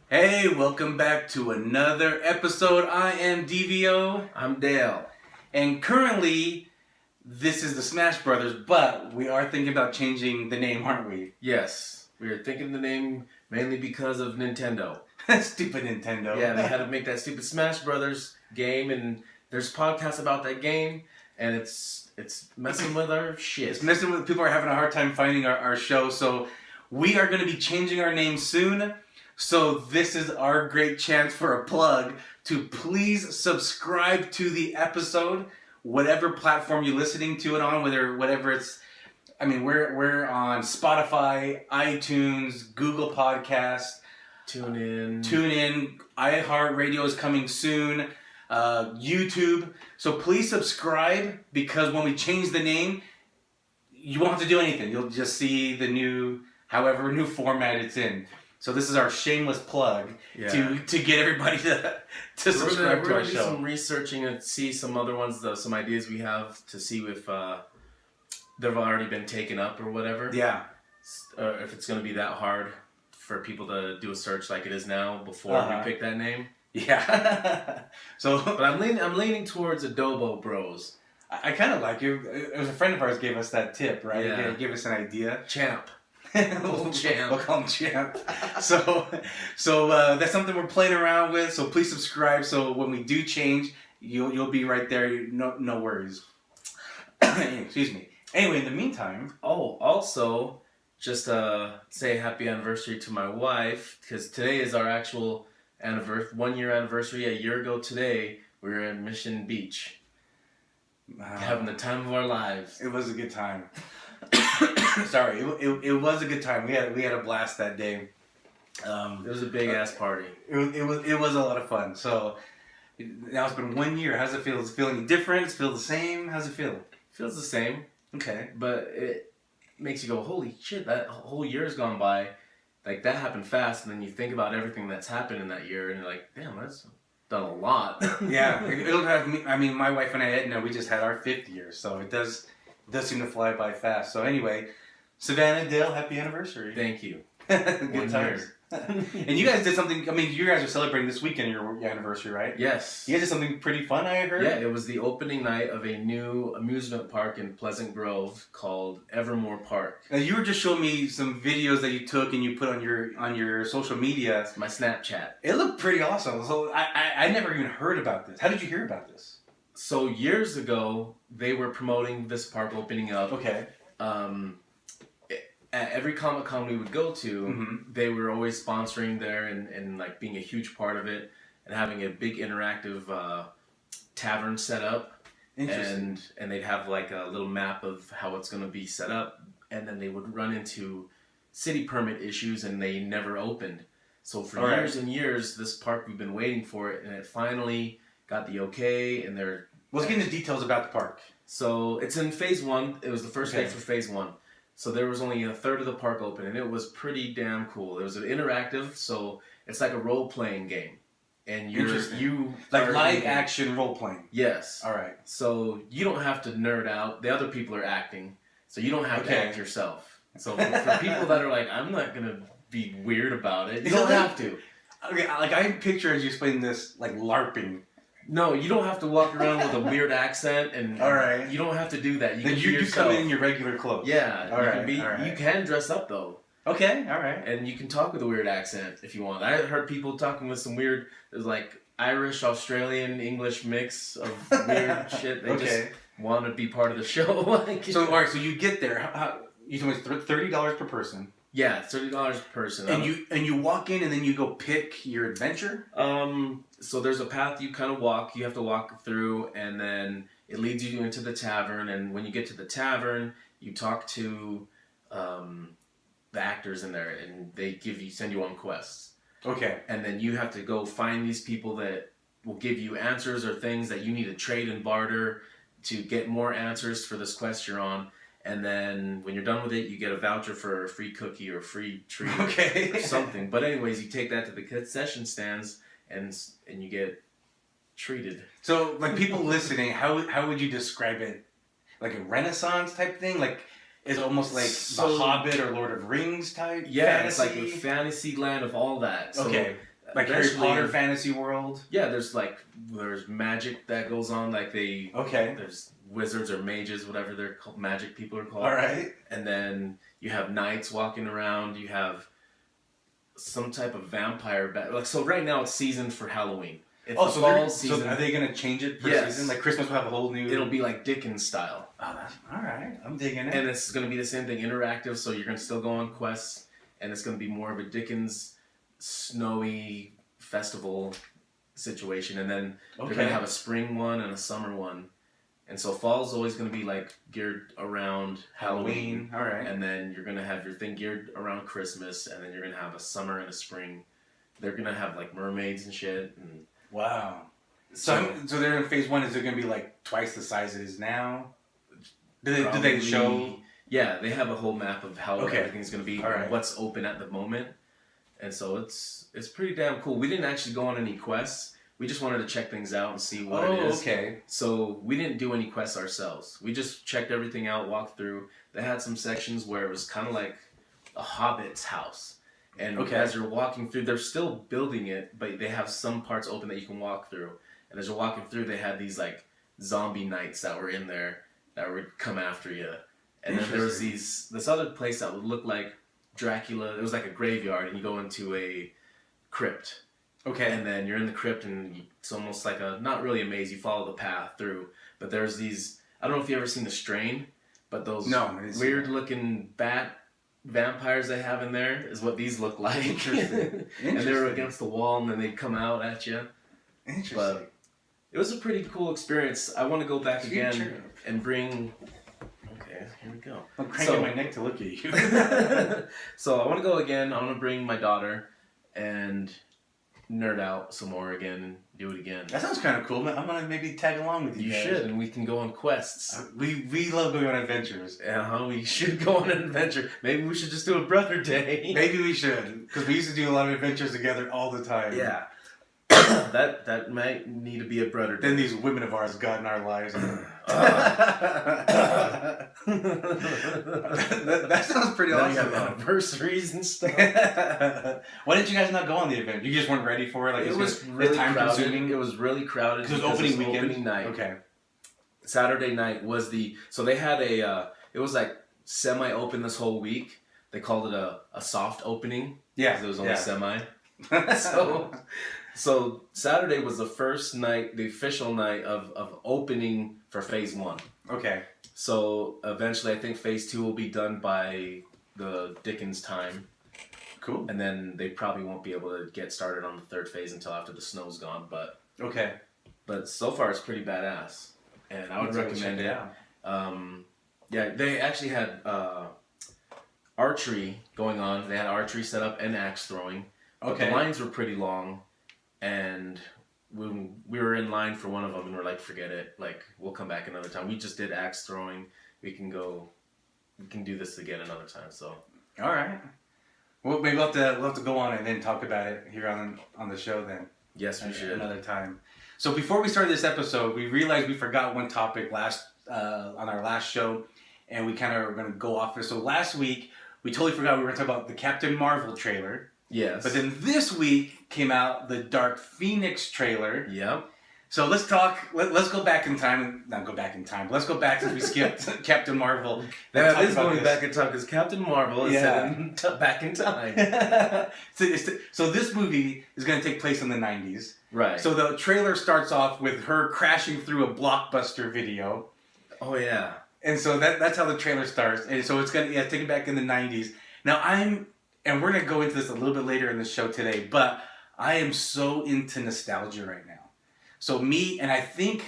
Hey, welcome back to another episode. I am DVO. I'm Dale. And currently, this is the Smash Brothers, but we are thinking about changing the name, aren't we? Yes, we were thinking the name mainly because of Nintendo. Stupid Nintendo. Yeah, they had to make that stupid Smash Brothers game, and there's podcasts about that game, and it's messing with our shit. It's messing with people are having a hard time finding our show, so we are going to be changing our name soon. So this is our great chance for a plug to please subscribe to the episode, whatever platform you're listening to it on, whatever it's. I mean, we're on Spotify, iTunes, Google Podcast, TuneIn, iHeartRadio is coming soon, YouTube. So please subscribe, because when we change the name, you won't have to do anything. You'll just see the new format it's in. So this is our shameless plug to get everybody to subscribe to our show. We're going to do some researching and see some other ones, some ideas we have to see if they've already been taken up or whatever. Yeah. If it's going to be that hard for people to do a search like it is now before we pick that name. Yeah. But I'm leaning towards Adobo Bros. I kind of like it. It was a friend of ours gave us that tip, right? Yeah. He gave us an idea. Champ. We'll call him Champ. So that's something we're playing around with. So please subscribe. So when we do change, you'll be right there. No worries. Excuse me. Anyway, in the meantime. Oh, also, just say happy anniversary to my wife, because today is our actual 1 year anniversary. A year ago today, we were in Mission Beach, having the time of our lives. It was a good time. Sorry, it was a good time. We had a blast that day. It was a big ass party. It was a lot of fun. So now it's been 1 year. How's it feel? Does it feel any different? Does it feel the same? How's it feel? Feels the same. Okay. But it makes you go, holy shit, that whole year's gone by. Like, that happened fast, and then you think about everything that's happened in that year, and you're like, damn, that's done a lot. Yeah. It'll have me. I mean, my wife and I, Edna, we just had our 5th year, so it does seem to fly by fast. So anyway, Savannah, Dale, happy anniversary. Thank you. Good times. And you guys did something. I mean, you guys are celebrating this weekend your anniversary, right? Yes. You guys did something pretty fun, I heard. Yeah, it was the opening night of a new amusement park in Pleasant Grove called Evermore Park. Now, you were just showing me some videos that you took and you put on your social media. It's my Snapchat. It looked pretty awesome. So I never even heard about this. How did you hear about this? So years ago, they were promoting this park opening up. Okay. At every Comic-Con we would go to, they were always sponsoring there and like being a huge part of it and having a big interactive tavern set up. Interesting. And they'd have like a little map of how it's going to be set up, and then they would run into city permit issues and they never opened. So for years and years, this park, we've been waiting for it, and it finally got the okay, and they're... Let's get into details about the park. So it's in phase 1. It was the first day for phase 1. So there was only a third of the park open, and it was pretty damn cool. It was an interactive, so it's like a role-playing game. And you like live action role-playing. Yes. All right. So you don't have to nerd out. The other people are acting, so you don't have to act yourself. So for people that are like, I'm not going to be weird about it, you don't have to. Okay, like I picture as you explaining this, like LARPing. No, you don't have to walk around with a weird accent, and you don't have to do that. You come in your regular clothes. Yeah, you can dress up though. Okay, all right. And you can talk with a weird accent if you want. I heard people talking with some weird, it was like Irish, Australian, English mix of weird shit. They just want to be part of the show. So all right, so you get there. You told me $30 per person. Yeah, $30 per person. And you walk in and then you go pick your adventure? So there's a path you kind of walk. You have to walk through, and then it leads you into the tavern. And when you get to the tavern, you talk to the actors in there, and they send you on quests. Okay. And then you have to go find these people that will give you answers or things that you need to trade and barter to get more answers for this quest you're on. And then when you're done with it, you get a voucher for a free cookie or a free treat or something. But anyways, you take that to the concession stands and you get treated. So, like, people listening, how would you describe it? Like a Renaissance type thing? Like, it's almost like The Hobbit or Lord of Rings type fantasy? It's like a fantasy land of all that. So, Like Harry Potter fantasy world? Yeah, there's magic that goes on. Like there's wizards or mages, whatever they're called, magic people are called. All right. And then you have knights walking around. You have some type of vampire so right now it's seasoned for Halloween. It's so are they gonna change it per season? Like Christmas will have a whole new. It'll be like Dickens style. Oh, that's all right. I'm digging it. And it's gonna be the same thing, interactive. So you're gonna still go on quests, and it's gonna be more of a Dickens snowy festival situation. And then they're gonna have a spring one and a summer one. And so fall's always going to be like geared around Halloween. All right. And then you're going to have your thing geared around Christmas. And then you're going to have a summer and a spring. They're going to have like mermaids and shit. And wow. So they're in phase 1. Is it going to be like twice the size it is now? Do they show? Yeah, they have a whole map of how everything's going to be. Right. What's open at the moment. And so it's pretty damn cool. We didn't actually go on any quests. We just wanted to check things out and see what it is. Okay. So we didn't do any quests ourselves. We just checked everything out, walked through. They had some sections where it was kind of like a hobbit's house. And as you're walking through, they're still building it, but they have some parts open that you can walk through. And as you're walking through, they had these like zombie knights that were in there that would come after you. And then there was this other place that would look like Dracula. It was like a graveyard, and you go into a crypt. Okay. And then you're in the crypt, and it's almost like not really a maze. You follow the path through. But there's these, I don't know if you've ever seen The Strain, but those weird-looking bat vampires they have in there is what these look like. Interesting. And they were against the wall, and then they'd come out at you. Interesting. But it was a pretty cool experience. I want to go back again and bring... Okay, here we go. I'm cranking my neck to look at you. So I want to go again. I want to bring my daughter and... nerd out some more again and do it again. That sounds kind of cool. I'm gonna maybe tag along with you. You should, and we can go on quests. We love going on adventures. We should go on an adventure. Maybe we should just do a brother day. Maybe we should, because we used to do a lot of adventures together all the time. Yeah. that might need to be a brother day. Then these women of ours got in our lives. That sounds pretty awesome. You have anniversaries and stuff. Why didn't you guys not go on the event? You just weren't ready for it? Like it was really time consuming. It was really crowded. Because it was opening night. Okay. Saturday night was so they had it was like semi-open this whole week. They called it a soft opening. Yeah. Because it was only semi. So Saturday was the first night, the official night of opening for phase 1. Okay. So eventually I think phase 2 will be done by the Dickens time. Cool. And then they probably won't be able to get started on the third phase until after the snow's gone. But so far it's pretty badass. And I would recommend it. They actually had archery going on. They had archery set up and axe throwing. But the lines were pretty long. And when we were in line for one of them, and we're like, forget it. Like, we'll come back another time. We just did axe throwing. We can do this again another time. So. All right. Well, maybe we'll have to go on and then talk about it here on the show then. Yes, we should. Another time. So before we started this episode, we realized we forgot one topic on our last show, and we kind of were going to go off it. So last week, we totally forgot we were going to talk about the Captain Marvel trailer. Yes. But then this week came out the Dark Phoenix trailer. Yep. So let's talk. Let's go back in time. Not go back in time. But let's go back since we skipped Captain Marvel. That is going back in time because Captain Marvel is back in time. So this movie is going to take place in the 90s. Right. So the trailer starts off with her crashing through a Blockbuster video. Oh yeah. And so that's how the trailer starts. And so it's going to take it back in the 90s. Now and we're going to go into this a little bit later in the show today, but I am so into nostalgia right now. So me, and I think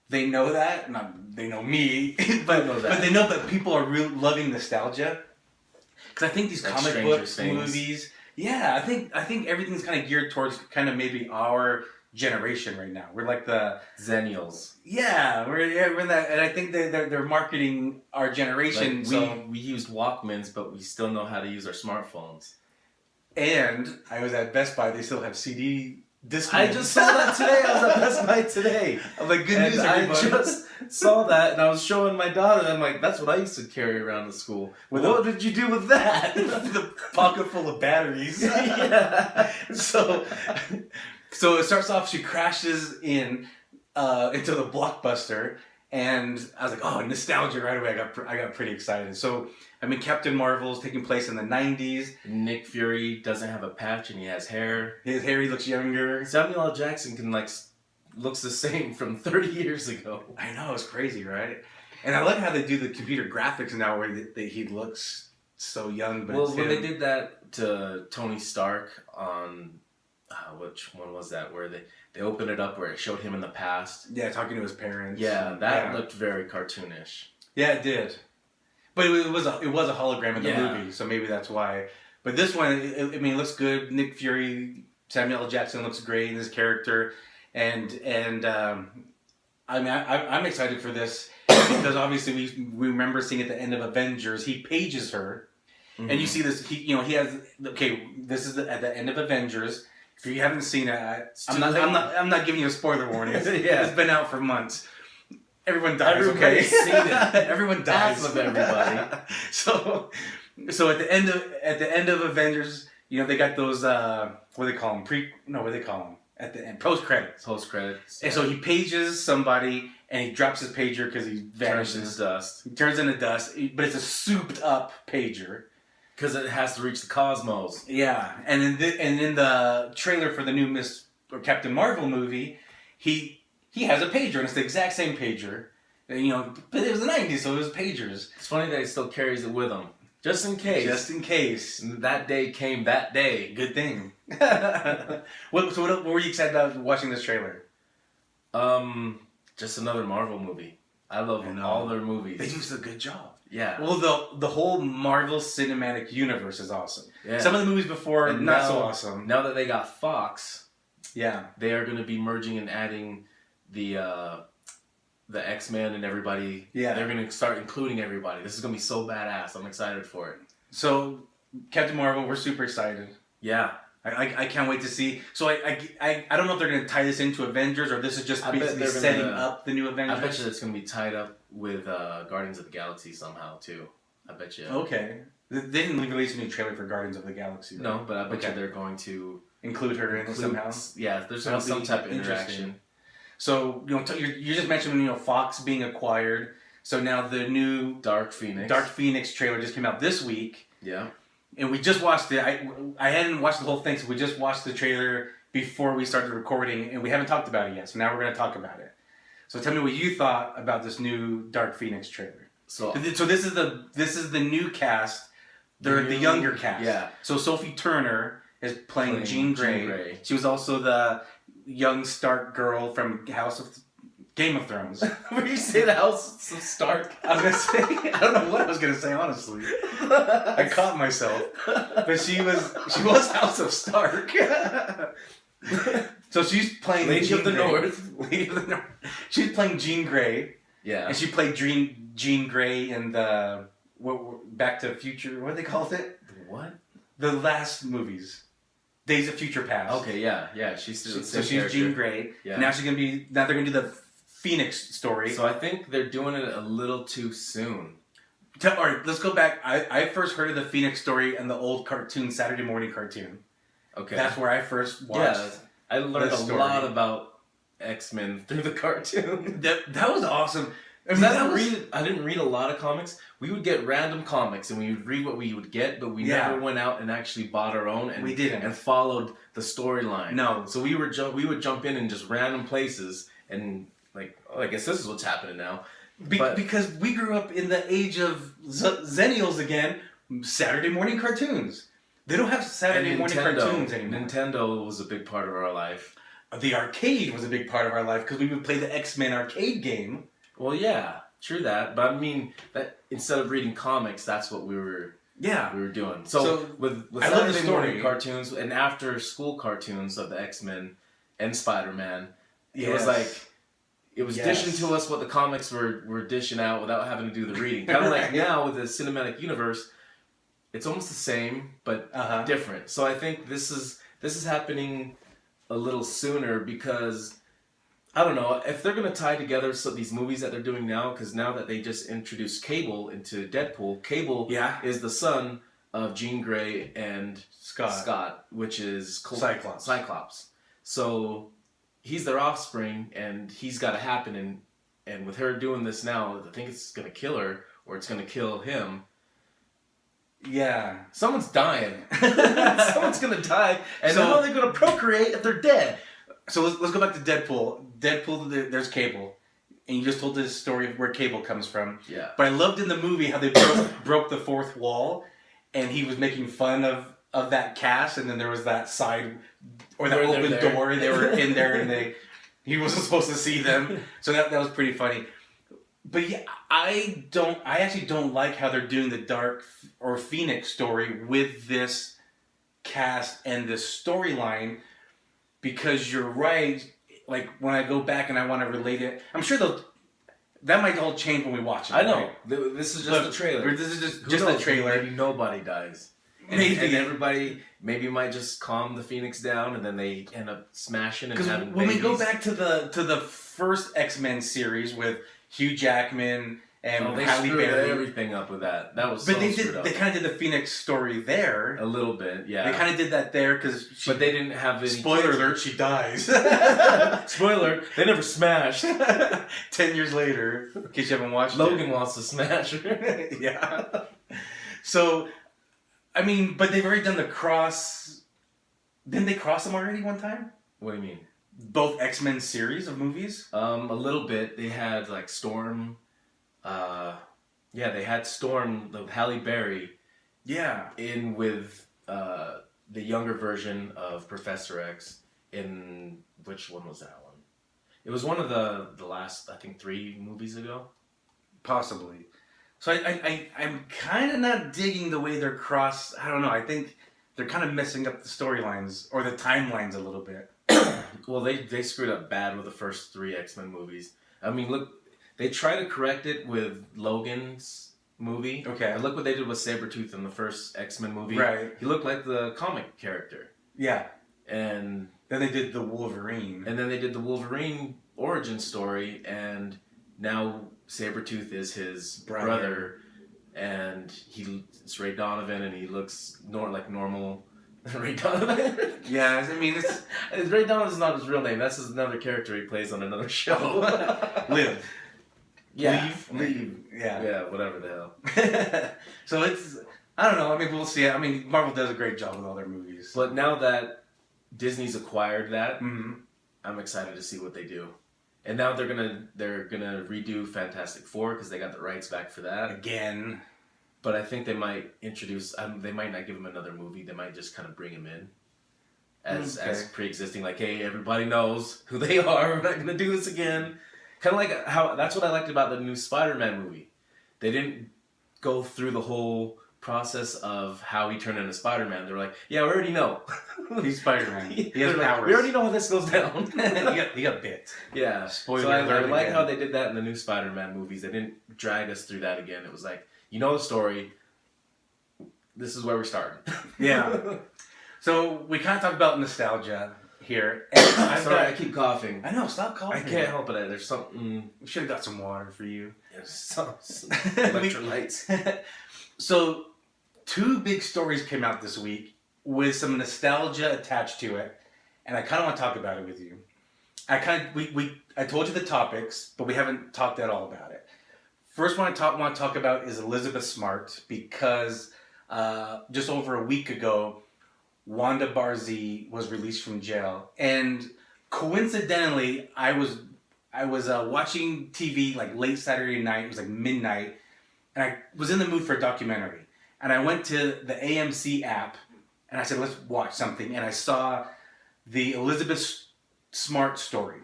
they know that, they know me, but they know that people are really loving nostalgia. Because I think these comic books, movies, I think everything's kind of geared towards kind of maybe our generation right now. We're like the Zennials. Yeah, we're in that, and I think they're marketing our generation. Like we used Walkmans, but we still know how to use our smartphones. And I was at Best Buy; they still have CD discs. I just saw that today. I was at Best Buy today. I'm like, good news, everybody. I just saw that, and I was showing my daughter. And I'm like, that's what I used to carry around to school. What did you do with that? The pocket full of batteries. Yeah. so it starts off. She crashes into the Blockbuster, and I was like, "Oh, nostalgia!" Right away, I got pretty excited. So, I mean, Captain Marvel's taking place in the '90s. Nick Fury doesn't have a patch, and he has hair. His hair, he looks younger. Samuel L. Jackson looks the same from 30 years ago. I know, it's crazy, right? And I like how they do the computer graphics now, where he looks so young. But when they did that to Tony Stark on which one was that? Where they opened it up where it showed him in the past. Yeah, talking to his parents. Yeah, that looked very cartoonish. Yeah, it did. But it was a hologram in the movie, so maybe that's why. But this one, it looks good. Nick Fury, Samuel L. Jackson looks great in his character, and I'm excited for this because obviously we remember seeing at the end of Avengers, he pages her, and you see this. He has this is at the end of Avengers. If you haven't seen it, I'm not giving you a spoiler warning. It's been out for months. Everyone dies. Everybody's seen it. Everyone dies. Half of everybody. So at the end of Avengers, they got those what do they call them? At the end, post credits. Post credits. And so he pages somebody, and he drops his pager because he vanishes. Turns into dust. He turns into dust, but it's a souped up pager. Because it has to reach the cosmos. Yeah, and in the trailer for the new Captain Marvel movie, he has a pager, and it's the exact same pager. And, but it was the '90s, so it was pagers. It's funny that he still carries it with him, just in case. Just in case. That day came that day. Good thing. What were you excited about watching this trailer? Just another Marvel movie. I love all their movies. They do a good job. Yeah. Well, the whole Marvel Cinematic Universe is awesome. Yeah. Some of the movies before not so awesome. Now that they got Fox, yeah, they are going to be merging and adding the X-Men and everybody. Yeah. They're going to start including everybody. This is going to be so badass. I'm excited for it. So, Captain Marvel, we're super excited. Yeah. I can't wait to see. So I don't know if they're going to tie this into Avengers or this is just basically setting up the new Avengers. I bet you it's going to be tied up with Guardians of the Galaxy somehow too. I bet you. Okay. They didn't release a new trailer for Guardians of the Galaxy. Right? No, but I bet you they're going to include her in it somehow. Yeah, there's going to be some type of interaction. So you just mentioned Fox being acquired. So now the new Dark Phoenix trailer just came out this week. Yeah. And we just watched it. I hadn't watched the whole thing, so we just watched the trailer before we started recording, and we haven't talked about it yet. So now we're going to talk about it. So tell me what you thought about this new Dark Phoenix trailer. So this is the new cast. They're the younger cast. Yeah. So Sophie Turner is playing Jean Grey. She was also the young Stark girl from Game of Thrones. When you say the House of Stark, I was gonna say I don't know what I was gonna say honestly. I caught myself, but she was House of Stark. So she's playing Lady of the North. Lady of the North. She's playing Jean Grey. Yeah, and she played Jean Grey in the Back to the Future. What they called it? What? The last movies. Days of Future Past. Okay, yeah. She's Jean Grey. Yeah. Now they're gonna do the Phoenix story. So I think they're doing it a little too soon. All right, let's go back. I first heard of the Phoenix story in the old cartoon, Saturday morning cartoon. Okay. That's where I first watched. Yeah, I learned a lot about X-Men through the cartoon. That was awesome. I didn't read a lot of comics. We would get random comics and we would read what we would get, but we never went out and actually bought our own and we didn't and followed the storyline. No. So we would jump in just random places and I guess this is what's happening now. Because we grew up in the age of Zennials again, Saturday morning cartoons. They don't have Saturday morning cartoons anymore. Nintendo was a big part of our life. The arcade was a big part of our life because we would play the X-Men arcade game. Well, yeah, true that. But I mean, that instead of reading comics, that's what we were doing. So with Saturday morning cartoons and after school cartoons of the X-Men and Spider-Man, it was it was dishing to us what the comics were dishing out without having to do the reading. Kind of like now with the cinematic universe, it's almost the same but different. So I think this is happening a little sooner because I don't know if they're gonna tie together these movies that they're doing now. Because now that they just introduced Cable into Deadpool, Cable is the son of Jean Grey and Scott, which is Cyclops. So he's their offspring, and he's got to happen. And with her doing this now, I think it's going to kill her, or it's going to kill him. Yeah. Someone's dying. Someone's going to die. And how are they going to procreate if they're dead? So let's go back to Deadpool. Deadpool, there's Cable. And you just told this story of where Cable comes from. Yeah. But I loved in the movie how they broke the fourth wall, and he was making fun of that cast, and then there was that side, or that open door, they were in there, and he wasn't supposed to see them. So that was pretty funny. But yeah, I actually don't like how they're doing the Dark or Phoenix story with this cast and this storyline, because you're right. Like, when I go back and I want to relate it, I'm sure that might all change when we watch it. I know. Right? This is just a trailer. This is just a trailer. Maybe nobody dies. And everybody maybe might just calm the Phoenix down, and then they end up smashing and having when babies. we go back to the first X-Men series with Hugh Jackman and they Halle screwed Berry, everything up with that. That was but they kind of did the Phoenix story there a little bit. Yeah, they kind of did that there because. But they didn't have any. Spoiler alert: she dies. Spoiler: they never smashed. 10 years later, in case you haven't watched. Logan wants to smash her. Yeah. So, I mean, but they've already done the cross. Didn't they cross them already one time? What do you mean? Both X-Men series of movies? A little bit. They had like Storm. They had Storm, the Halle Berry. Yeah. In with the younger version of Professor X. In which one was that one? It was one of the last, I think, 3 movies ago. Possibly. So I'm kind of not digging the way they're cross. I don't know. I think they're kind of messing up the storylines or the timelines a little bit. Well, they screwed up bad with the first 3 X-Men movies. I mean, look, they try to correct it with Logan's movie. Okay. And look what they did with Sabretooth in the first X-Men movie. Right. He looked like the comic character. Yeah. And then they did the Wolverine. And then they did the Wolverine origin story, and now Sabretooth is his brother, and it's Ray Donovan, and he looks like normal Ray Donovan. Yeah, I mean, Ray Donovan's not his real name. That's another character he plays on another show. Liv. Yeah. Leave. Yeah. Yeah, whatever the hell. So I don't know. I mean, we'll see. I mean, Marvel does a great job with all their movies. But now that Disney's acquired that, mm-hmm. I'm excited to see what they do. And now they're gonna redo Fantastic Four because they got the rights back for that again. But I think they might introduce. They might not give him another movie. They might just kind of bring him in as pre-existing. Like, hey, everybody knows who they are. We're not gonna do this again. Kind of like how that's what I liked about the new Spider-Man movie. They didn't go through the whole process of how he turned into Spider-Man. They're like, yeah, we already know. He's Spider-Man. He has powers. We already know how this goes down. he got bit. Yeah. Spoiler so I like again. how they did that in the new Spider-Man movies. They didn't drag us through that again. It was like, you know the story. This is where we're starting. Yeah. So we kind of talked about nostalgia here. I keep coughing. I know, stop coughing. I can't help it. There's something. We should have got some water for you. Some electrolytes. So 2 big stories came out this week with some nostalgia attached to it, and I kind of want to talk about it with you. I told you the topics, but we haven't talked at all about it. First one I want to talk about is Elizabeth Smart, because just over a week ago, Wanda Barzee was released from jail, and coincidentally, I was watching TV like late Saturday night. It was like midnight, and I was in the mood for a documentary. And I went to the AMC app, and I said, let's watch something. And I saw the Elizabeth Smart story.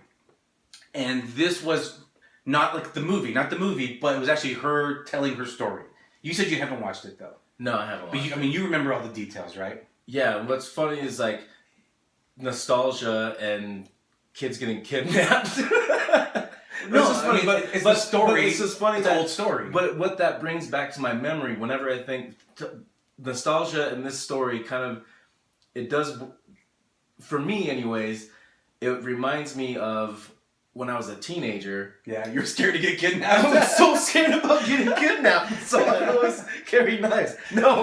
And this was not like the movie, but it was actually her telling her story. You said you haven't watched it, though. No, I haven't watched it. You remember all the details, right? Yeah, and what's funny is, like, nostalgia and kids getting kidnapped. No, it's funny, but it's the story. But it's just funny. It's an old story. But what that brings back to my memory, whenever I think nostalgia in this story, kind of, it does, for me anyways, it reminds me of when I was a teenager, Yeah, you're scared to get I kidnapped. was so scared about getting kidnapped, so I always carry knives. No,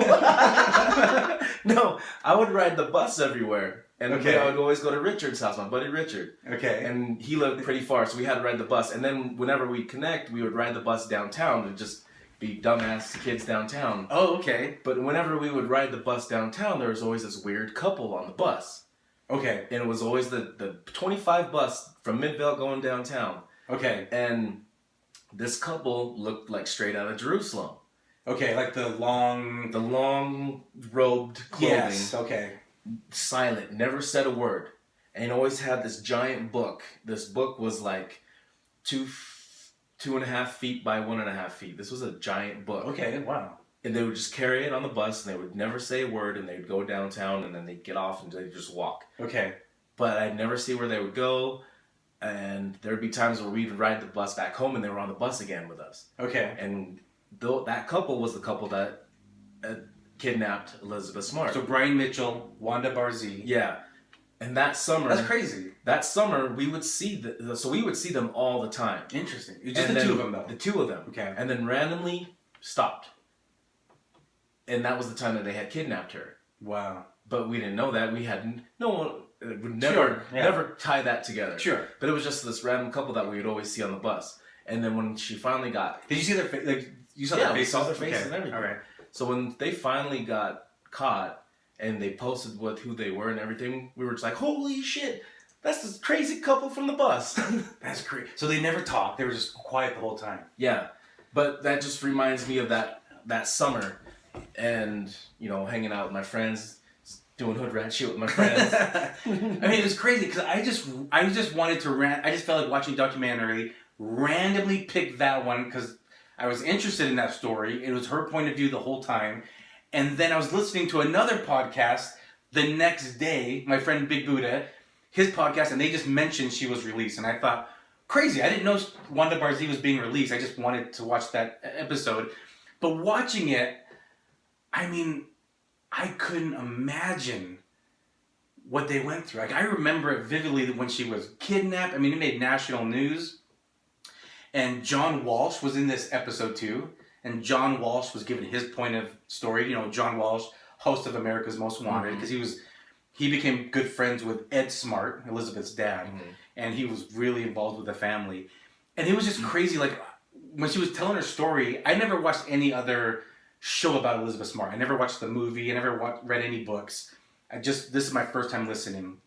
no, I would ride the bus everywhere, and I would always go to Richard's house, my buddy Richard. Okay. And he lived pretty far, so we had to ride the bus. And then whenever we connect, we would ride the bus downtown and just be dumbass kids downtown. Oh, okay. But whenever we would ride the bus downtown, there was always this weird couple on the bus. Okay. And it was always the 25 bus from Midvale going downtown. Okay. And this couple looked like straight out of Jerusalem. Okay, like the long robed clothing. Yes, okay. Silent, never said a word. And always had this giant book. This book was like 2.5 feet by 1.5 feet. This was a giant book. Okay, wow. And they would just carry it on the bus, and they would never say a word, and they'd go downtown, and then they'd get off, and they'd just walk. Okay. But I'd never see where they would go, and there'd be times where we'd ride the bus back home, and they were on the bus again with us. Okay. And that couple was the couple that kidnapped Elizabeth Smart. So Brian Mitchell, Wanda Barzee. Yeah. And that summer... That's crazy. That summer, we would see... So we would see them all the time. Interesting. Just the two of them, though. The two of them. Okay. And then randomly stopped. And that was the time that they had kidnapped her. Wow. But we didn't know that. We had... No one would never tie that together. Sure. But it was just this random couple that we would always see on the bus. And then when she finally got... Did you see their face? Like, you saw their faces? Yeah, we saw their faces and everything. All right. So when they finally got caught and they posted who they were and everything, we were just like, holy shit, that's this crazy couple from the bus. That's crazy. So they never talked. They were just quiet the whole time. Yeah. But that just reminds me of that summer and, hanging out with my friends, doing hood rat shit with my friends. I mean, it was crazy because I just wanted to rant. I just felt like watching a documentary, randomly picked that one because I was interested in that story. It was her point of view the whole time. And then I was listening to another podcast the next day, my friend Big Buddha, his podcast, and they just mentioned she was released. And I thought, crazy, I didn't know Wanda Barzee was being released. I just wanted to watch that episode. But watching it, I mean, I couldn't imagine what they went through. Like, I remember it vividly when she was kidnapped. I mean, it made national news. And John Walsh was in this episode too. And John Walsh was given his point of story. John Walsh, host of America's Most Wanted, because he became good friends with Ed Smart, Elizabeth's dad, and he was really involved with the family. And it was just crazy. Like, when she was telling her story, I never watched any other show about Elizabeth Smart. I never watched the movie. I never read any books. This is my first time listening.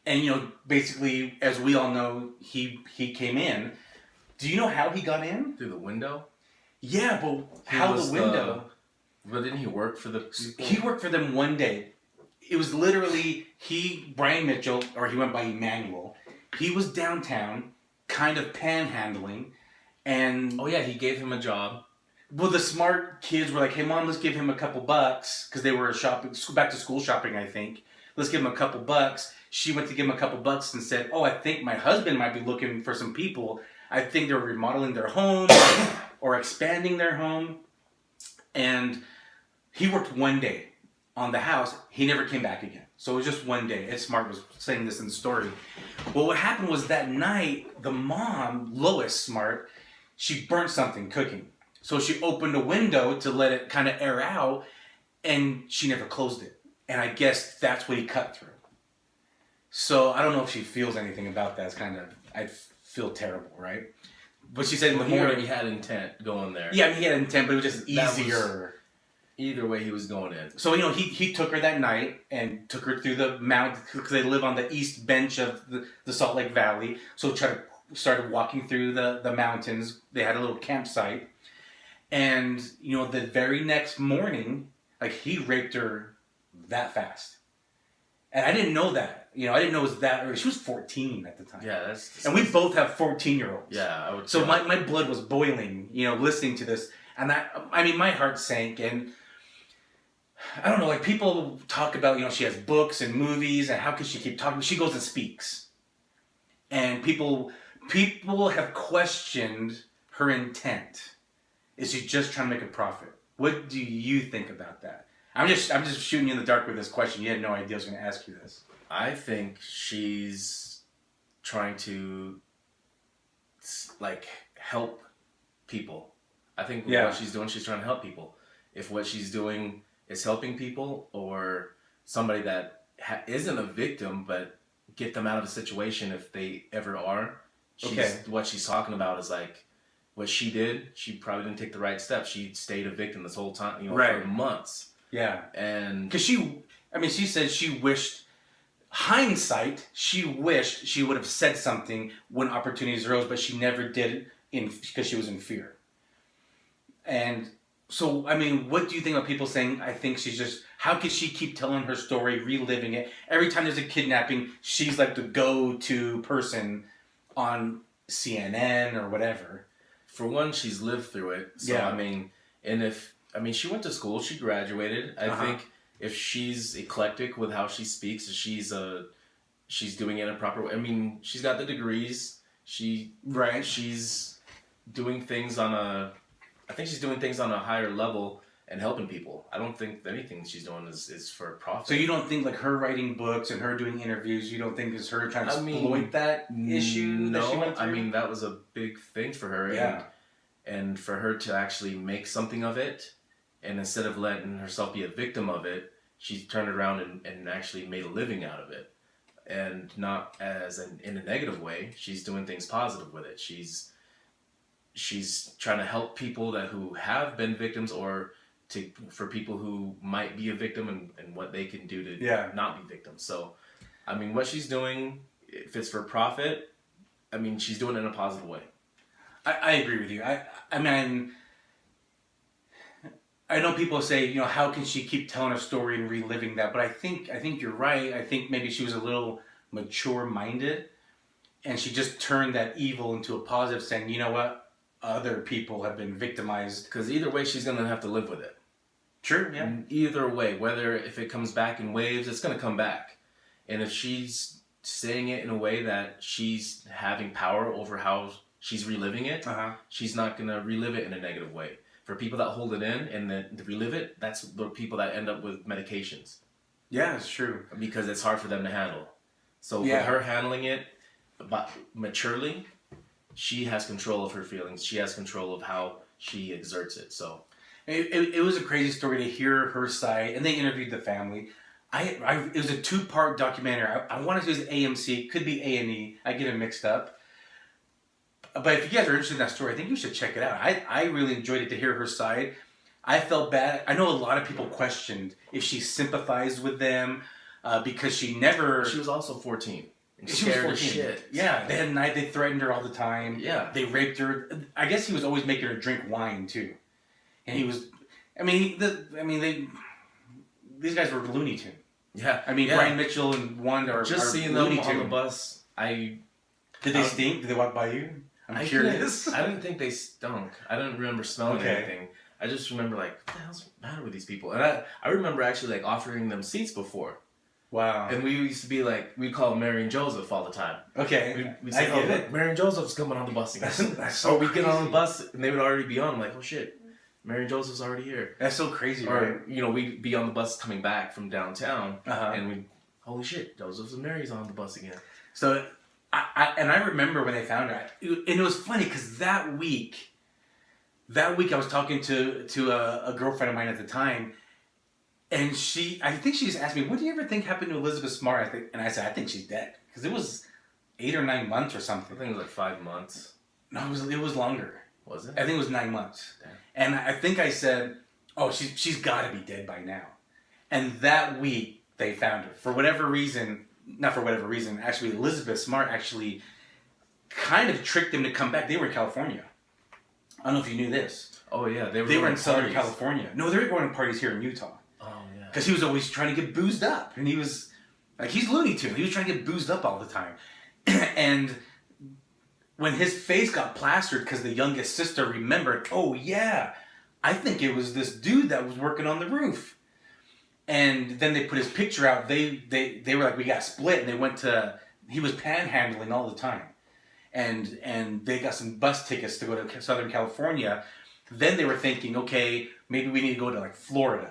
And, basically, as we all know, he came in. Do you know how he got in? Through the window? Yeah, but how the window? But didn't he work for the people? He worked for them one day. It was literally Brian Mitchell, or he went by Emmanuel. He was downtown, kind of panhandling, and... Oh yeah, he gave him a job. Well, the smart kids were like, hey mom, let's give him a couple bucks, because they were back to school shopping, I think. Let's give him a couple bucks. She went to give him a couple bucks and said, oh, I think my husband might be looking for some people. I think they're remodeling their home or expanding their home. And he worked one day on the house. He never came back again. So it was just one day. Ed Smart was saying this in the story. Well, what happened was that night, the mom, Lois Smart, she burnt something cooking. So she opened a window to let it kind of air out, and she never closed it. And I guess that's what he cut through. So I don't know if she feels anything about that. It's kind of, I'd feel terrible, right? But she said in the He morning... already had intent going there. Yeah, I mean, he had intent, but it was just easier. Either way, he was going in. So, he took her that night and took her through the mountain, because they live on the east bench of the Salt Lake Valley. So started walking through the mountains. They had a little campsite. And, the very next morning, like, he raped her that fast. And I didn't know that. I didn't know it was that early. She was 14 at the time. Yeah, that's... And we both have 14-year-olds. Yeah, I would... So my blood was boiling, listening to this. And my heart sank. And I don't know, like, people talk about, she has books and movies, and how could she keep talking? She goes and speaks. And people have questioned her intent. Is she just trying to make a profit? What do you think about that? I'm just shooting you in the dark with this question. You had no idea I was going to ask you this. I think she's trying to like help people. I think Yeah. what she's doing, she's trying to help people. If what she's doing is helping people, or somebody that isn't a victim, but get them out of a situation if they ever are. What she's talking about is like what she did. She probably didn't take the right steps. She stayed a victim this whole time, for months. Yeah. And because she said she wished, hindsight, she wished she would have said something when opportunities arose, but she never did because she was in fear. And so, I mean, what do you think about people saying, I think she's just, how could she keep telling her story, reliving it? Every time there's a kidnapping, she's like the go-to person on CNN or whatever. For one, she's lived through it. So, Yeah. she went to school, she graduated. I think if she's eclectic with how she speaks, she's doing it in a proper way. I mean, she's got the degrees. She's doing things she's doing things on a higher level and helping people. I don't think anything she's doing is for profit. So you don't think like her writing books and her doing interviews, you don't think is her trying to exploit that issue that she went through? I mean, that was a big thing for her. Yeah. And for her to actually make something of it, and instead of letting herself be a victim of it, she turned around and actually made a living out of it. And not in a negative way. She's doing things positive with it. She's trying to help people who have been victims, or for people who might be a victim and what they can do to not be victims. So, I mean, what she's doing, if it's for profit, I mean, she's doing it in a positive way. I agree with you. I mean, I know people say, how can she keep telling her story and reliving that? But I think you're right. I think maybe she was a little mature-minded, and she just turned that evil into a positive, saying, you know what? Other people have been victimized. Because either way, she's going to have to live with it. True, yeah. Either way, if it comes back in waves, it's going to come back. And if she's saying it in a way that she's having power over how she's reliving it, she's not going to relive it in a negative way. For people that hold it in and then relive it, that's the people that end up with medications. Yeah, it's true. Because it's hard for them to handle. So with her handling it maturely, she has control of her feelings. She has control of how she exerts it. So it was a crazy story to hear her side, and they interviewed the family. It was a 2-part documentary. I want to say it was AMC, could be A&E. I get it mixed up. But if you guys are interested in that story, I think you should check it out. I really enjoyed it to hear her side. I felt bad. I know a lot of people questioned if she sympathized with them because she was also 14. She was 14. Shit. Yeah, they threatened her all the time. Yeah. They raped her. I guess he was always making her drink wine too. And he was, these guys were Looney Tunes. Yeah. Brian Mitchell and Wanda are seeing Looney them Tunes. on the bus. Did they stink? Did they walk by you? I'm curious. I didn't think they stunk. I didn't remember smelling anything. I just remember what the hell's the matter with these people? And I remember actually offering them seats before. Wow. And we used to be we'd call Mary and Joseph all the time. Okay. We'd say, look, Mary and Joseph's coming on the bus again. That's so we get on the bus and they would already be on. I'm like, oh shit, Mary and Joseph's already here. That's so crazy, right? Or, we'd be on the bus coming back from downtown and holy shit, Joseph's and Mary's on the bus again. So, I remember when they found her, and it was funny because that week I was talking to a girlfriend of mine at the time, and I think she just asked me, what do you ever think happened to Elizabeth Smart? And I said, I think she's dead. Because it was 8 or 9 months or something. I think it was 5 months. No, it was longer. Was it? I think it was 9 months. Damn. And I think I said, oh, she's got to be dead by now. And that week, they found her. For whatever reason, not for whatever reason, actually Elizabeth Smart actually kind of tricked them to come back. They were in California. I don't know if you knew this. Oh, yeah. They were in Southern California. No, they were going to parties here in Utah. Because he was always trying to get boozed up. And he was, he's Looney Tunes. He was trying to get boozed up all the time. And when his face got plastered because the youngest sister remembered, oh yeah, I think it was this dude that was working on the roof. And then they put his picture out. They were like, we got split. And he was panhandling all the time. And they got some bus tickets to go to Southern California. Then they were thinking, okay, maybe we need to go to Florida.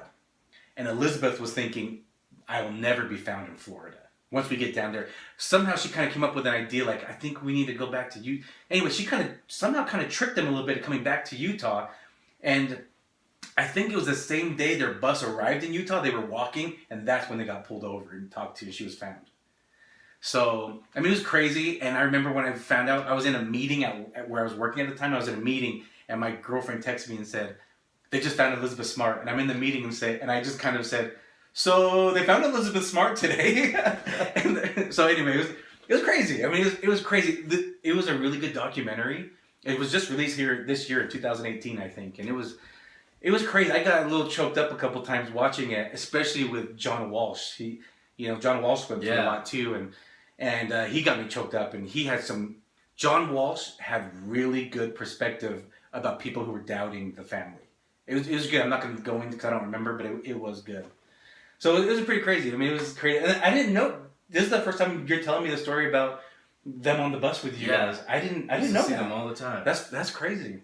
And Elizabeth was thinking, I will never be found in Florida. once we get down there. Somehow she kind of came up with an idea, like, I think we need to go back to Utah. Anyway, she somehow tricked them a little bit coming back to Utah. And I think it was the same day their bus arrived in Utah. They were walking, and that's when they got pulled over and talked to. She was found. So, I mean, it was crazy. And I remember when I found out, I was in a meeting at where I was working at the time. I was in a meeting, and my girlfriend texted me and said, they just found Elizabeth Smart. And I'm in the meeting and I just kind of said, so they found Elizabeth Smart today. And so anyway, it was crazy. I mean, it was crazy. It was a really good documentary. It was just released here this year in 2018, I think. And it was crazy. I got a little choked up a couple times watching it, especially with John Walsh. John Walsh went through a lot too. And he got me choked up. And John Walsh had really good perspective about people who were doubting the family. It was good. I'm not going to go into because I don't remember, but it was good. So it was pretty crazy. I mean, it was crazy. And I didn't know. This is the first time you're telling me the story about them on the bus with you guys. I didn't know see that. them all the time. That's crazy.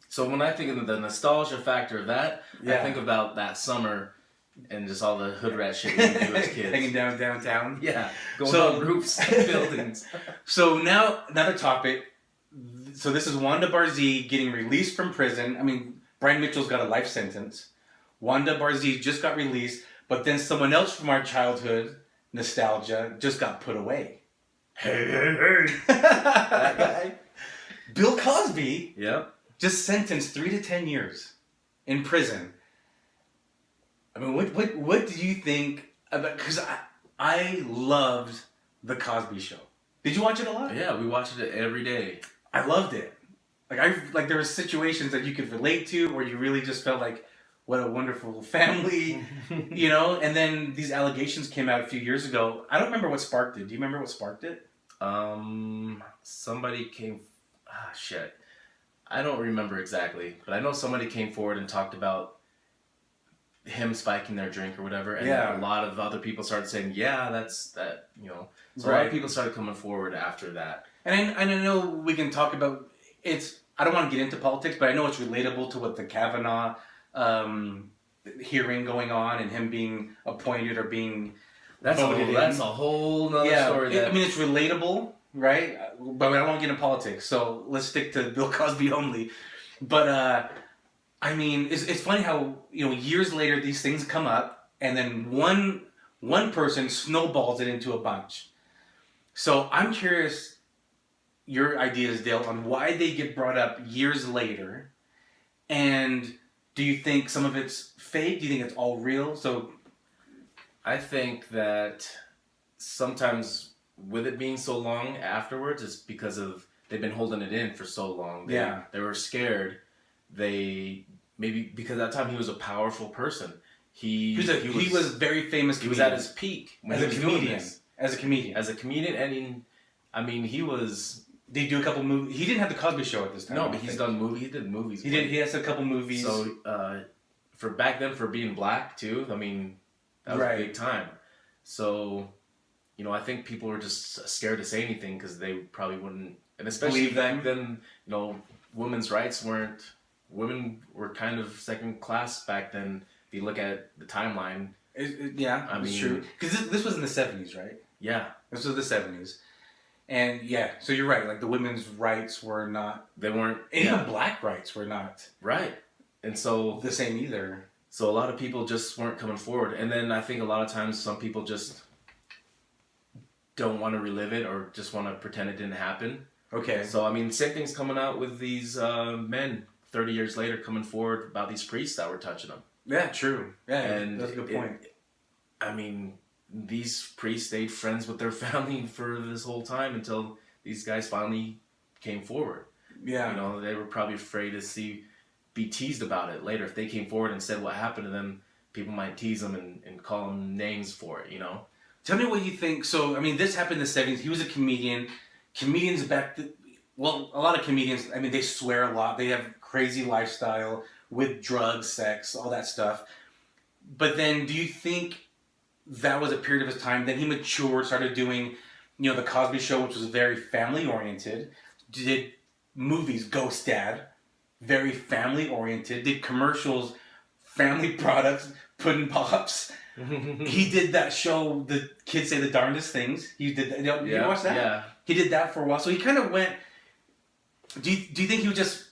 So when I think of the nostalgia factor of that, I think about that summer and just all the hood rat shit we do as kids. Hanging downtown. Yeah, going on roofs of buildings. So now another topic. So this is Wanda Barzee getting released from prison. I mean, Brian Mitchell's got a life sentence. Wanda Barzee just got released, but then someone else from our childhood nostalgia just got put away. Hey. That guy. Bill Cosby. Yep. Just sentenced 3 to 10 years in prison. I mean, what do you think about? Because I loved the Cosby Show. Did you watch it a lot? Yeah, we watched it every day. I loved it. Like there were situations that you could relate to, or you really just felt like, what a wonderful family, And then these allegations came out a few years ago. I don't remember what sparked it. Do you remember what sparked it? Somebody came. Shit. I don't remember exactly, but I know somebody came forward and talked about him spiking their drink or whatever, and a lot of other people started saying, "Yeah, that's that." So a lot of people started coming forward after that. And I know we can talk about it's. I don't want to get into politics, but I know it's relatable to what the Kavanaugh hearing going on and him being appointed or being voted in. That's a whole nother story. I mean, it's relatable, right? But I don't want to get into politics, so let's stick to Bill Cosby only. But I mean, it's funny how years later these things come up, and then one person snowballs it into a bunch. So I'm curious. Your ideas, Dale, on why they get brought up years later, and do you think some of it's fake? Do you think it's all real? So, I think that sometimes with it being so long afterwards, it's because of they've been holding it in for so long. They were scared. Maybe because at that time he was a powerful person. He was very famous. He was at his peak as a comedian. As a comedian, and he was. Did he do a couple movies? He didn't have the Cosby Show at this time. No, but he's done movies. He did movies. He has a couple movies. So for back then, for being black too, I mean, that was a big time. So, I think people were just scared to say anything because they probably wouldn't. And especially back then, women's rights women were kind of second class back then. If you look at the timeline. It's true. Because this was in the 70s, right? Yeah. This was the 70s. And so you're right. Like the women's rights were not. They weren't. Even black rights were not. Right. And so. The same either. So a lot of people just weren't coming forward. And then I think a lot of times some people just don't want to relive it or just want to pretend it didn't happen. Okay. So, I mean, same thing's coming out with these men 30 years later coming forward about these priests that were touching them. Yeah, true. Yeah, and that's a good point. These priests stayed friends with their family for this whole time until these guys finally came forward. Yeah. They were probably afraid to be teased about it later. If they came forward and said what happened to them, people might tease them and call them names for it, Tell me what you think. So, I mean, this happened in the 70s. He was a comedian. Comedians a lot of comedians, I mean, they swear a lot. They have crazy lifestyle with drugs, sex, all that stuff. But then do you think that was a period of his time? Then he matured, started doing, the Cosby Show, which was very family-oriented. Did movies, Ghost Dad, very family-oriented. Did commercials, family products, Puddin' Pops. He did that show, The Kids Say the Darndest Things. He did that. You watch that? Yeah. He did that for a while. So he kind of went... Do you think he was just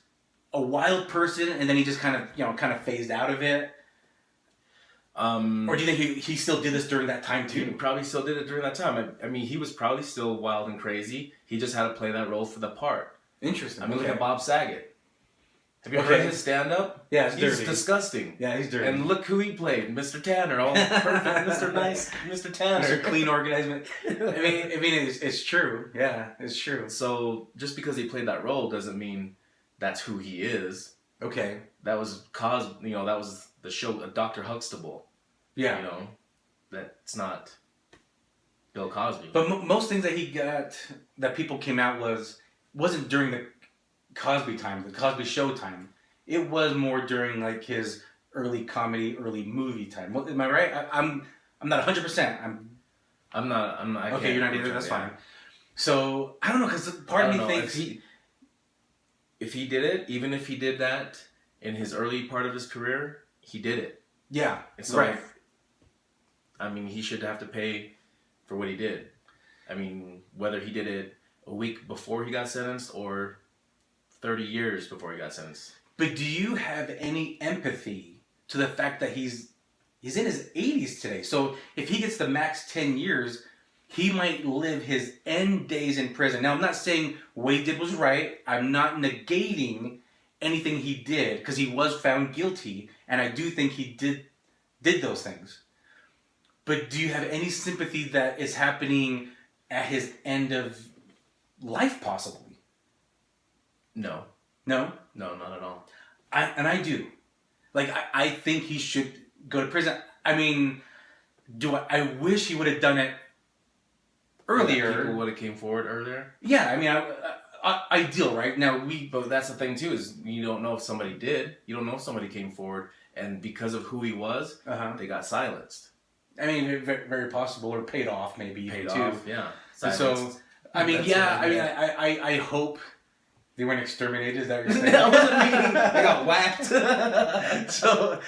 a wild person and then he just kind of phased out of it? Or do you think he still did this during that time too? He probably still did it during that time. I mean, he was probably still wild and crazy. He just had to play that role for the part. Interesting. I mean, look at Bob Saget. Have you heard his stand-up? Yeah, he's disgusting. Yeah, he's dirty. And look who he played, Mr. Tanner, all perfect, Mr. Nice, Mr. Tanner, Mr. Clean Organized. I mean, it's true. Yeah, it's true. So just because he played that role doesn't mean that's who he is. Okay. That was that was the show, Dr. Huxtable. Yeah. That's not Bill Cosby. But most things that he got that people came out wasn't during the Cosby time, the Cosby Show time. It was more during like his early comedy, early movie time. Am I right? I'm not 100%. I'm not. Okay, you're not either. That's fine. So I don't know, because part of me thinks if he did it, even if he did that in his early part of his career, he did it. Yeah, so right. I mean, he should have to pay for what he did. I mean, whether he did it a week before he got sentenced or 30 years before he got sentenced. But do you have any empathy to the fact that he's in his 80s today? So if he gets the max 10 years, he might live his end days in prison. Now, I'm not saying what he did was right. I'm not negating anything he did, because he was found guilty, and I do think he did those things. But do you have any sympathy that is happening at his end of life, possibly? No. No? No, not at all. I do. Like, I think he should go to prison. I mean, I wish he would have done it earlier. People would have came forward earlier? Yeah, I mean, ideal, right? Now, But that's the thing, too, is you don't know if somebody did. You don't know if somebody came forward, and because of who he was, they got silenced. I mean, very, very possible, or paid off, maybe. Paid off, yeah. Silenced. So, I mean, I hope they weren't exterminated, is that what you're saying? That wasn't me. They got whacked. So,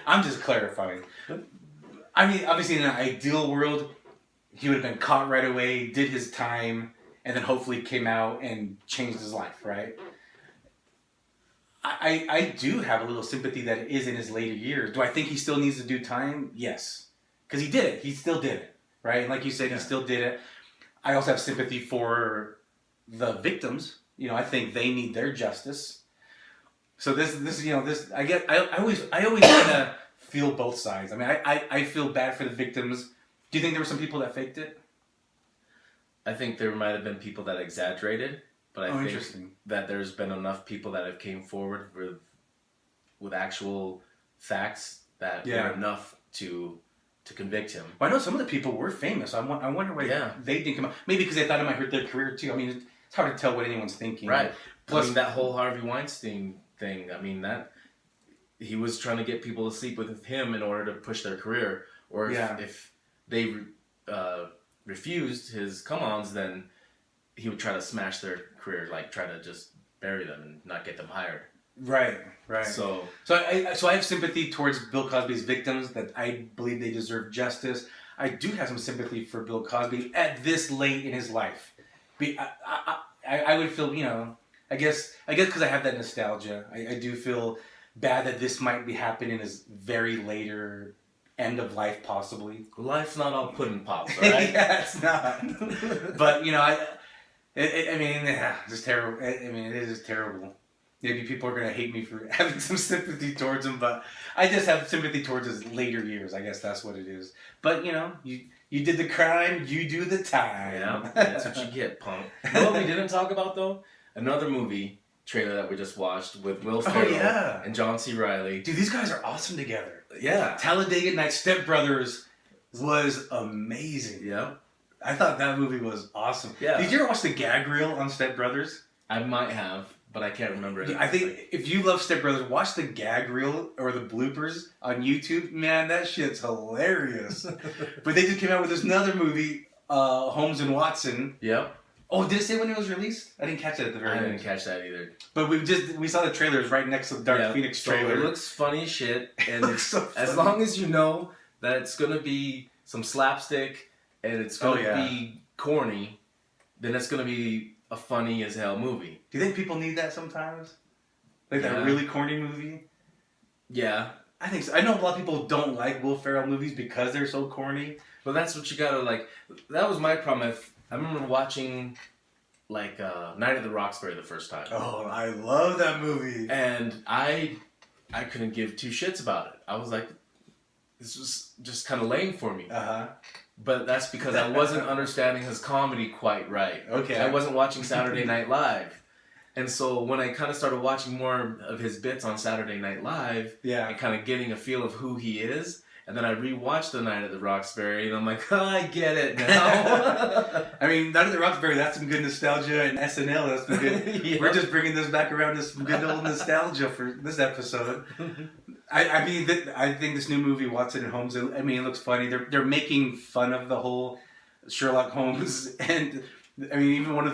I'm just clarifying. I mean, obviously, in an ideal world, he would have been caught right away, did his time, and then hopefully came out and changed his life, right? I do have a little sympathy that it is in his later years. Do I think he still needs to do time? Yes. Because he did it. He still did it, right? And like you said, he still did it. I also have sympathy for the victims. I think they need their justice. So I always kind of feel both sides. I mean, I feel bad for the victims. Do you think there were some people that faked it? I think there might have been people that exaggerated, but I think that there's been enough people that have came forward with actual facts that were enough to convict him. Well, I know some of the people were famous. I wonder why they didn't come out. Maybe because they thought it might hurt their career too. I mean, it's hard to tell what anyone's thinking. Right. Plus, I mean, that whole Harvey Weinstein thing, I mean, that he was trying to get people to sleep with him in order to push their career. Or if they refused his come-ons, then he would try to smash their career, like try to just bury them and not get them hired. Right. So I have sympathy towards Bill Cosby's victims, that I believe they deserve justice. I do have some sympathy for Bill Cosby at this late in his life. I would feel, I guess because I have that nostalgia, I do feel bad that this might be happening in his very later end of life, possibly. Life's not all pudding pops, all right? Yeah, it's not. But, it's just terrible. I mean, it is just terrible. Maybe people are going to hate me for having some sympathy towards him, but I just have sympathy towards his later years. I guess that's what it is. But, you did the crime, you do the time. Yeah, that's what you get, punk. You know what we didn't talk about, though? Another movie trailer that we just watched with Will Ferrell and John C. Reilly. Dude, these guys are awesome together. Yeah. Talladega Nights, Step Brothers was amazing. Yeah. I thought that movie was awesome. Yeah. Did you ever watch the gag reel on Step Brothers? I might have, but I can't remember it. I think if you love Step Brothers, watch the gag reel or the bloopers on YouTube. Man, that shit's hilarious. But they just came out with this another movie, Holmes and Watson. Yep. Oh, did it say when it was released? I didn't catch that at the very end. I didn't catch that either. But we saw the trailers right next to the Dark Phoenix trailer. So it looks funny as shit, and it looks so funny. As long as you know that it's gonna be some slapstick and it's gonna be corny, then it's gonna be a funny as hell movie. Do you think people need that sometimes? Like that really corny movie? Yeah. I think so. I know a lot of people don't like Will Ferrell movies because they're so corny. But that's what you gotta like. That was my problem. I remember watching like Night at the Roxbury the first time. Oh, I love that movie. And I couldn't give two shits about it. I was like, this was just kind of lame for me. But that's because I wasn't understanding his comedy quite right. Okay. I wasn't watching Saturday Night Live. And so when I kind of started watching more of his bits on Saturday Night Live, and kind of getting a feel of who he is, and then I rewatched The Night at the Roxbury, and I'm like, oh, I get it now. I mean, Night at the Roxbury, that's some good nostalgia, and SNL, that's some good... We're just bringing this back around to some good old nostalgia for this episode. I mean, I think this new movie, Watson and Holmes, I mean, it looks funny. They're making fun of the whole Sherlock Holmes, and... I mean, even one of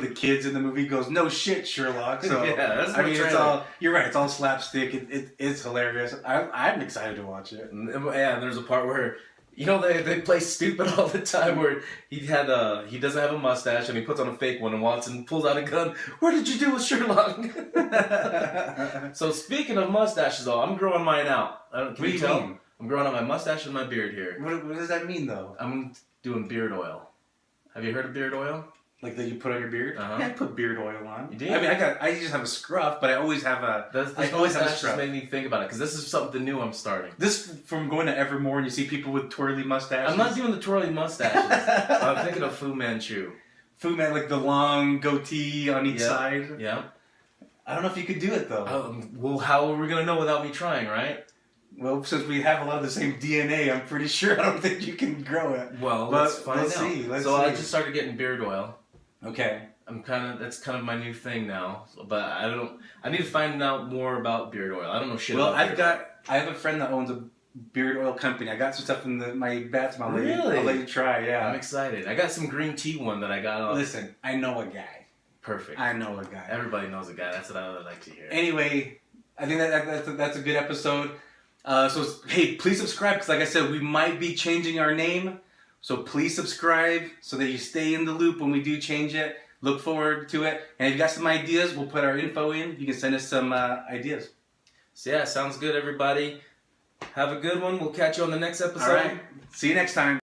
the kids in the movie goes, "No shit, Sherlock." So that's I mean, it's all. You're right. It's all slapstick. It's hilarious. I'm excited to watch it. Yeah, and there's a part where they play stupid all the time. Where he doesn't have a mustache and he puts on a fake one, and Watson pulls out a gun. What did you do with Sherlock? So speaking of mustaches, though, I'm growing mine out. Can you tell? Mean? I'm growing out my mustache and my beard here. What does that mean, though? I'm doing beard oil. Have you heard of beard oil? Like that you put on your beard? Yeah, I put beard oil on. You do? I mean, I just have a scruff, but I always have a. I always have a scruff. Just made me think about it because this is something new I'm starting. This from going to Evermore and you see people with twirly mustaches. I'm not doing the twirly mustaches. I'm thinking of Fu Manchu. Fu Man, like the long goatee on each side. Yeah. I don't know if you could do it though. Well, how are we gonna know without me trying, right? Well, since we have a lot of the same DNA, I'm pretty sure I don't think you can grow it. Well, let's find out. Let's see. I just started getting beard oil. Okay. That's kind of my new thing now. But I need to find out more about beard oil. I don't know shit about beard oil. I have a friend that owns a beard oil company. I got some stuff in my bathroom. Really? I'll let you try, yeah. I'm excited. I got some green tea one that I got. Listen, I know a guy. Perfect. I know a guy. Everybody knows a guy. That's what I would like to hear. Anyway, I think that's a good episode. So hey, please subscribe because like I said, we might be changing our name. So please subscribe so that you stay in the loop when we do change it. Look forward to it. And if you got some ideas, we'll put our info in. You can send us some ideas. So yeah, sounds good, everybody. Have a good one. We'll catch you on the next episode. All right. See you next time.